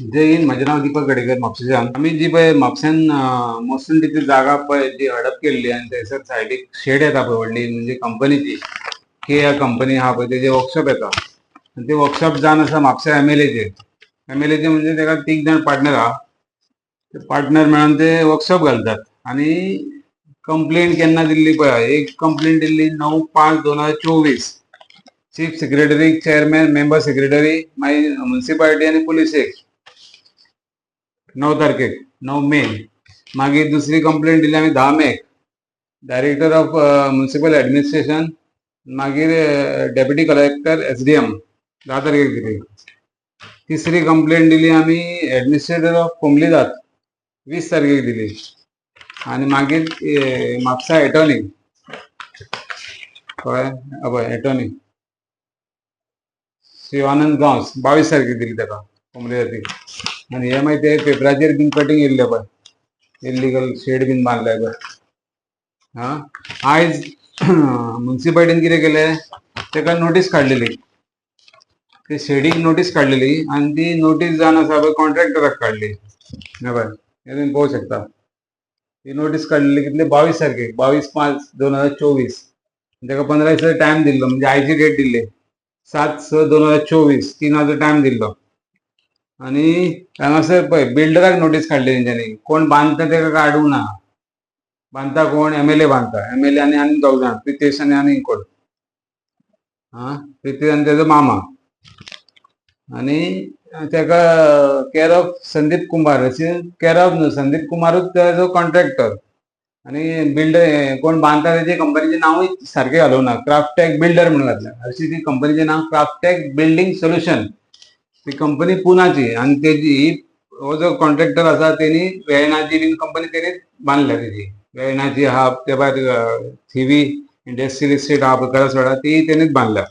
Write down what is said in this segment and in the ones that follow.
जय हिंद. माझे नाव दीपक गडेकर म्हापशेच्यान. आम्ही जी पळय म्हापश्यान मोसंडीची जागा पळय जी हडप केल्ली आणि थंयसर सायडीक शेड येता पळय व्हडली म्हणजे कंपनीची केया कंपनी आहा पळय तेजे वर्कशॉप येता आणि ते वर्कशॉप जावन आसा म्हापशा एमएलएचे म्हणजे तेका 3 जाण पार्टनर आहा. ते पार्टनर मेळोन ते वर्कशॉप घालतात आणि कंप्लेंट केन्ना दिल्ली पळय एक complaint Delhi 9/5/2024 chief secretary chairman member secretary मागीर म्युन्सिपालिटी आणि पुलिसेक 9 तारखेक 9 मे. मागीर दुसरी कंप्लेंट दिली आमी 10 make director of municipal administration. मागीर डेप्युटी कलेक्टर एसडीएम 10 तारखेक दिली. तिसरी कंप्लेंट दिली आमी ऍडमिनिस्ट्रेटर ऑफ कोमलीदात 20 तारखेक दिली आणि मागीर म्हापसा एटॉर्नी कळ्ळें एटॉर्नी शिवानंद गांवस 22 तारखेक दिली तेका कोमलीदातीक. आणि हे मागीर ते पेपराचेर बीन कटींग येयल्ले पळय इल्लीगल शेड बीन बांदले पळय. आयज म्युन्सिपालिटीन कितें केलें तेका नोटीस काडलेली ते शेडीक नोटीस काडलेली आणि ती नोटीस जावन आसा पळय कॉन्ट्रॅक्टराक काडली. हे पळय हे तुमी पळोवंक शकता ती नोटीस काडलेली कितले 22 तारखेक 22/5/2024. तेका 15 दीस टायम दिल्लो म्हणजे आयची डेट दिल्ली 7/6/2024 3 वरांचो टायम दिल्लो. आणि हांगासर पळय बिल्डराक नोटीस काडली तेंच्यांनी कोण बांदता तेका काडूंक ना. बांदता कोण एमएलए बांदता एमएलए आनी 2 जाण प्रितेश आनी कोण प्रितेश आनी तेजो मामा आणि तेका care of Sandeep Kumar care of Sandeep कुमारूच तेजो कॉन्ट्रॅक्टर आणि बिल्डर कोण बांदता तेजे कंपनीचे नावूय सारखे घालूंक ना क्राफ्टॅक बिल्डर म्हणून घातल्या. अशी ती कंपनीचे नाव क्राफ्टॅक बिल्डिंग सोल्युशन. ती कंपनी पुनाची आणि तेजी हो जो कॉन्ट्रॅक्टर आसा तेणी वेळनाची बीन कंपनी तेणीच बांदल्या तेजी वेळनाची आहा त्या भायर थिवी इंडस्ट्रियल इस्टेट आहा पळय करसवाडा ती तेणीच बांदल्या.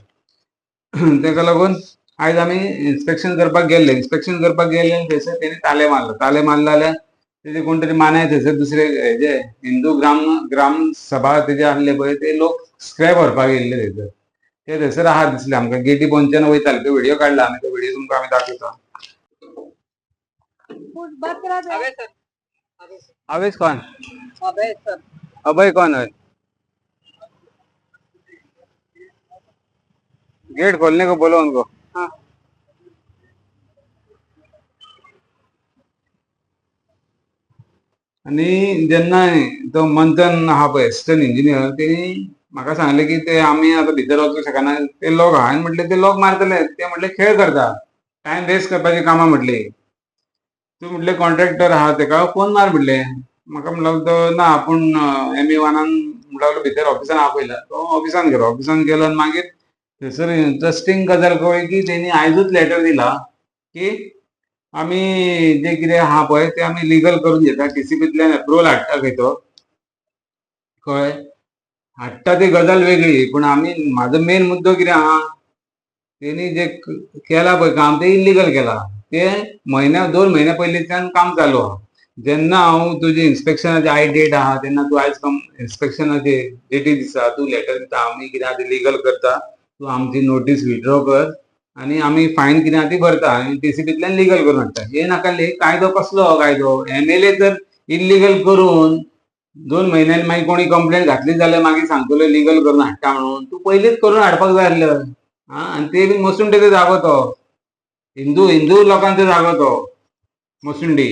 तेका लागून आयज आमी इन्स्पेक्शन करपाक गेल्ले आनी थंयसर तेणी ताले मारला जाल्यार तेजे कोण तरी मानाय थंयसर दुसरे हेजे हिंदू ग्राम सभा तेजे आहले पळय ते लोक स्क्रॅप व्हरपाक येयल्ले थंयसर ते थंयसर आहा दिसले आमकां गेटी पोंदच्यान वयताले तो व्हिडिओ काडला आमी तो व्हिडिओ तुमकां आमी दाखयता. आवेश कौन अभय कौन है गेट खोलने को बोलो उनको. आणि जेन्ना तो मंथन आहा पळय असिस्टंट इंजिनियर तेणी म्हाका सांगलें की ते आमी आतां भितर वचूंक शकना ते लॉक आहा. हांवें म्हटलें ते लॉक मारतले ते म्हटले खेळ करता टायम वेस्ट करपाची कामां म्हटली. तूं म्हटलें कॉन्ट्रॅक्टर आहा तेका फोन मार म्हटलें. म्हाका म्हणलो तो ना आपूण ME1 म्हणलो भितर ऑफिसान आहा पयला तो ऑफिसान गेलो आनी मागीर थंयसर इंट्रस्टींग गजाल कळ्ळी की तेणी आयजूच लेटर दिला की आमी जे कितें आहा पळय ते आमी लिगल करून घेता TCPंतल्यान एप्रुवल हाडटा खंय तो कळ्ळें हाडटा ती गजाल वेगळी पूण आमी म्हाजो मेन मुद्दो कितें आहा तेणी जे केला पळय काम ते इल्लीगल केला. ते 2 म्हयने पयलींच्यान काम चालू आहा. जेन्ना हांव तुजी इन्स्पेक्शनाची आयज डेट आहा तेन्ना तूं आयज इन्स्पेक्शनाची डेटी दिसा तूं लेटर दिता आमी कितें आहा ते लिगल करता तूं आमची नोटीस विथड्रॉ कर आणि आमी फायन कितें आहा ती भरता आनी TCPंतल्यान लिगल करून हाडटा. हे नाका कायदो कसलो हो कायदो एमएलए जर इल्लीगल करून 2 म्हयन्यांनी मागीर कोणी कंप्लेंट घातली जाल्यार मागीर सांगतलो लिगल करून हाडटा म्हणून तूं पयलींच करून हाडपाक जाय आसलें. आणि ते बी मोसुंडेचो जागो तो हिंदू लोकांचो जागो तो मोसुंडी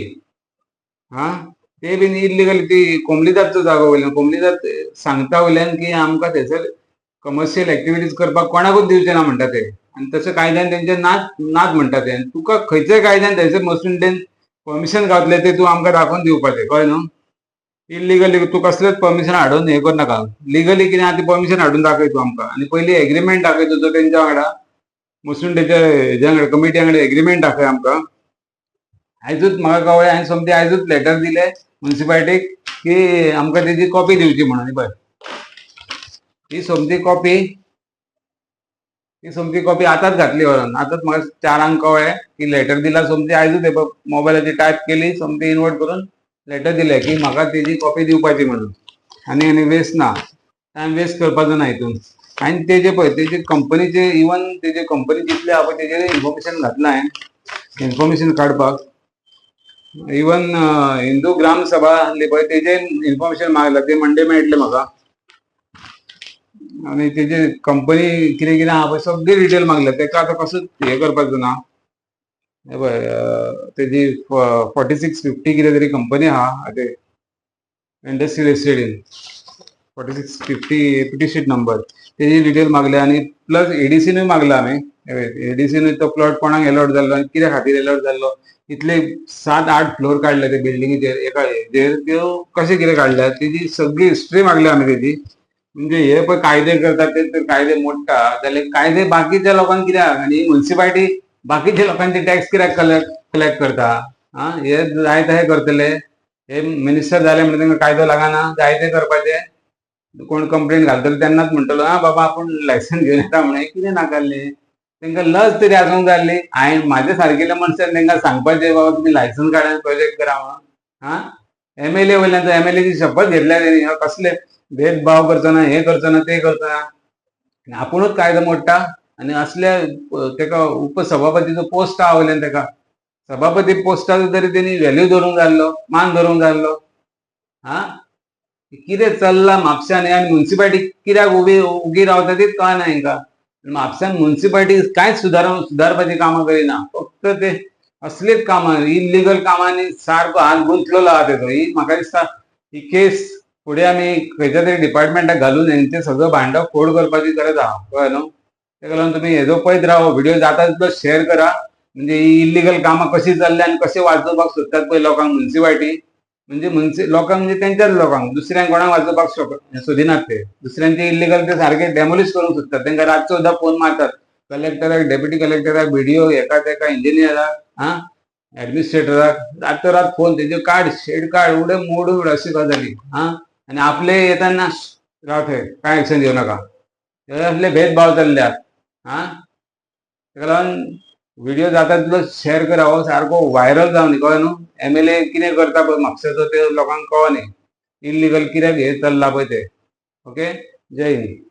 ते बीन इल्लीगल ती कोमलीदातचो जागो वयल्यान कोमलीदात सांगता वयल्यान की आमकां थंयसर कमर्शियल एक्टिविटीज करपाक कोणाकूच दिवचे ना म्हणटा ते आणि तसं कायद्यान तेंचे नाच म्हणटा ते तुका खंयच्याय कायद्यान थंयसर मोसुंडेन परमिशन गावतले ते तूं आमकां दाखोवन दिवपाचें कळ्ळें न्हू. इल्लीगली तूं कसलेच परमिशन हाडून हें करनाका लिगली कितें आहा ती परमिशन हाडून दाखय तूं आमकां आणि पयलीं एग्रीमेंट दाखय तुजो तेंच्या वांगडा मोसुंडेच्या हेज्या वांगडा कमिटी वांगडा एग्रीमेंट दाखय आमकां. आयजूच म्हाका कळ्ळें हांवें सोमतें आयजूच लेटर दिलें म्युन्सिपालिटीक की आमकां तेजी कॉपी दिवची म्हणून पळय ही सोमती कॉपी आतांच घातली व्हरोन आतांच म्हाका 4 कळ्ळें की लेटर दिला सोमती आयजूच हे मोबायलाचेर टायप केली सोमती इनवर्ट करून लेटर दिलें की म्हाका तेजी कॉपी दिवपाची म्हणून आनी वेस्ट ना टायम वेस्ट करपाचो ना हितून. हांवें तेजे पळय तेजे कंपनीचे इवन तेजे कंपनी जितले आहा पळय तेजेर इन्फॉर्मेशन घातलां हांवें इन्फॉर्मेशन काढपाक. इवन हिंदू ग्राम सभा आहली पळय तेजे इन्फॉर्मेशन मागला, ते मंडे मेळटले म्हाका. आणि तेजे कंपनी कितें कितें आहा पळय सगळे डिटेल मागले. तेका आतां कसो हे करपाचो ना. हे पळय तेजी 4650 कितें तरी कंपनी आहा ते industrial estate in 4650 APT sheet number तेजी डिटेल मागले. आणि प्लस एडीसीनूय मागला आमी. एडीसीनूय तो प्लॉट कोणाक अलॉट जाल्लो आनी कित्या खातीर अलॉट जाल्लो, इतले 7-8 फ्लोर काडले ते बिल्डिंगेचेर एका हेजेर, त्यो कशें कितें काडल्या तेजी सगळी हिस्ट्री मागली आमी तेजी. म्हणजे हे पळय कायदे करतात ते तर कायदे मोडटा जाल्यार कायदे बाकीच्या लोकांक कित्याक, आनी म्युन्सिपालिटी बाकीच्या लोकांचे टॅक्स कित्याक कलेक्ट करता. हे जाय तशें करतले. हे मिनिस्टर जाले म्हणजे तांकां कायदो लागना, जाय ते करपाचे. कोण कंप्लेंट घालतलो तेन्नाच म्हणटलो बाबा आपूण लायसन घेवन येता म्हणून. कितें नाकारले तांकां लज तरी आसूंक जाय आसली. हांवें म्हाज्या सारकेल्या मनशान तांकां सांगपाचें बाबा तुमी लायसन काडा आनी प्रोजेक्ट करा म्हणून. एमएलए वयल्यान तर एमएलएची शपथ घेतल्या तेणी कसले भेदभाव करचो ना, हे करचो ना, ते करचो ना. आपुणूच कायदो मोडटा. आनी असल्या तेका उपसभापतीचो पोस्ट आहा वयल्यान तेका सभापती पोस्टाचो तरी तेणी व्हॅल्यू धरूंक जाय आसलो, मान धरूंक जाय आसलो. कितें चल्लां म्हापश्यान आनी म्युन्सिपालिटी कित्याक उगी रावता तीच कळना हांकां. म्हापश्यान म्युन्सिपालिटी कांयच सुदारपाची कामां करिना. फक्त ते असलीच कामां, इल्लिगल कामांनी सारको हात गुंतलेलो आहा तेजो. ही म्हाका दिसता ही केस फुडें आमी खंयच्या तरी डिपार्टमेंटाक घालून हेंचें सगळं भांडव फोड करपाची गरज आहा, कळ्ळें न्हू. तेका लागून तुमी हेजो पळयत रावा, व्हिडिओ जाता तितलो शेअर करा. म्हणजे ही इल्लिगल कामां कशी चल्ल्या आनी कशें वाचोवपाक सोदतात पळय लोकांक म्युन्सिपालिटी, म्हणजे लोकांक म्हणजे तेंच्याच लोकांक, दुसऱ्यांक कोणाक वाचोवपाक सोदिनात ते. दुसऱ्यांचे इल्लिगल ते सारखे डेमोलिश करूंक सोदतात. तांकां रातचो सुद्दां फोन मारतात कलेक्टराक, डेप्युटी कलेक्टराक, बीडीओ, हेका तेका, इंजिनियराक, ऍडमिनिस्ट्रेटराक. रातोरात फोन तेजे काड, शेड काड, उडे मोडून उड अशी गजाली. आनी आपले येताना राव थंय, कांय एक्शन घेवं नाका. हे असले भेदभाव चल्ल्यात. तेका लागून व्हिडिओ जाता तितलो शेअर करा. हो सारको व्हायरल जावनी, कळ्ळें न्हू. एमएलए कितें करता पळय म्हापश्याचो ते लोकांक कळनी. इल्लिगल कित्याक हे चल्लां पळय ते. ओके, जय हिंद.